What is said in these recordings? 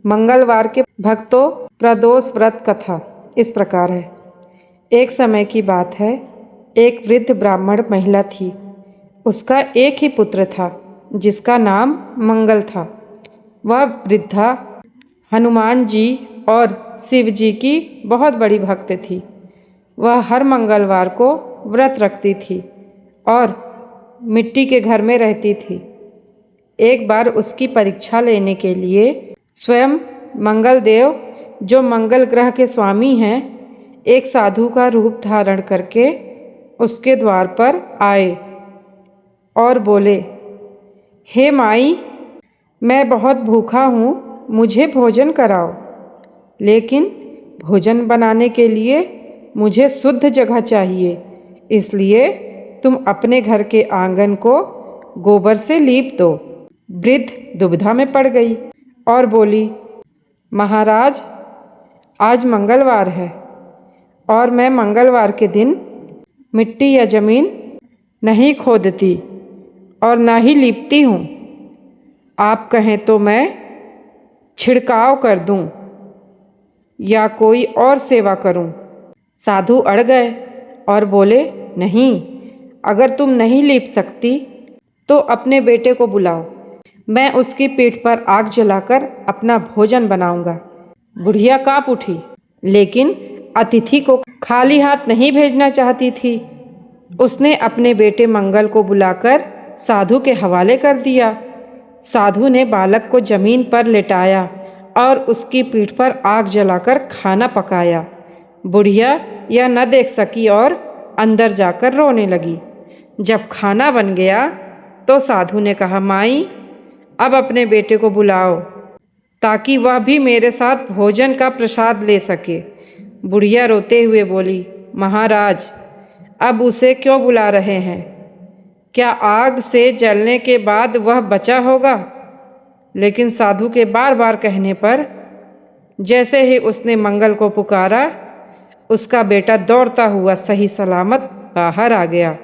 मंगलवार के भक्तों प्रदोष व्रत कथा इस प्रकार है। एक समय की बात है, एक वृद्ध ब्राह्मण महिला थी। उसका एक ही पुत्र था जिसका नाम मंगल था। वह वृद्धा हनुमान जी और शिव जी की बहुत बड़ी भक्त थी। वह हर मंगलवार को व्रत रखती थी और मिट्टी के घर में रहती थी। एक बार उसकी परीक्षा लेने के लिए स्वयं मंगल देव, जो मंगल ग्रह के स्वामी हैं, एक साधु का रूप धारण करके उसके द्वार पर आए और बोले, हे माई, मैं बहुत भूखा हूँ, मुझे भोजन कराओ। लेकिन भोजन बनाने के लिए मुझे शुद्ध जगह चाहिए, इसलिए तुम अपने घर के आंगन को गोबर से लीप दो। वृद्ध दुविधा में पड़ गई और बोली, महाराज, आज मंगलवार है और मैं मंगलवार के दिन मिट्टी या जमीन नहीं खोदती और ना ही लीपती हूँ। आप कहें तो मैं छिड़काव कर दूँ या कोई और सेवा करूँ। साधु अड़ गए और बोले, नहीं, अगर तुम नहीं लीप सकती तो अपने बेटे को बुलाओ, मैं उसकी पीठ पर आग जलाकर अपना भोजन बनाऊंगा। बुढ़िया काँप उठी, लेकिन अतिथि को खाली हाथ नहीं भेजना चाहती थी। उसने अपने बेटे मंगल को बुलाकर साधु के हवाले कर दिया। साधु ने बालक को जमीन पर लेटाया और उसकी पीठ पर आग जलाकर खाना पकाया। बुढ़िया यह न देख सकी और अंदर जाकर रोने लगी। जब खाना बन गया तो साधु ने कहा, माई, अब अपने बेटे को बुलाओ ताकि वह भी मेरे साथ भोजन का प्रसाद ले सके। बुढ़िया रोते हुए बोली, महाराज, अब उसे क्यों बुला रहे हैं? क्या आग से जलने के बाद वह बचा होगा? लेकिन साधु के बार बार कहने पर जैसे ही उसने मंगल को पुकारा, उसका बेटा दौड़ता हुआ सही सलामत बाहर आ गया।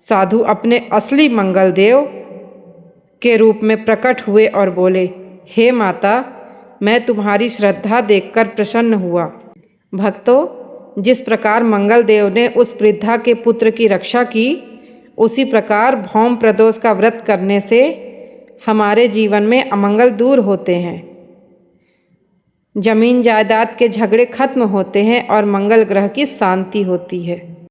साधु अपने असली मंगल देव के रूप में प्रकट हुए और बोले, हे माता, मैं तुम्हारी श्रद्धा देखकर प्रसन्न हुआ। भक्तों, जिस प्रकार मंगल देव ने उस वृद्धा के पुत्र की रक्षा की, उसी प्रकार भौम प्रदोष का व्रत करने से हमारे जीवन में अमंगल दूर होते हैं, जमीन जायदाद के झगड़े खत्म होते हैं और मंगल ग्रह की शांति होती है।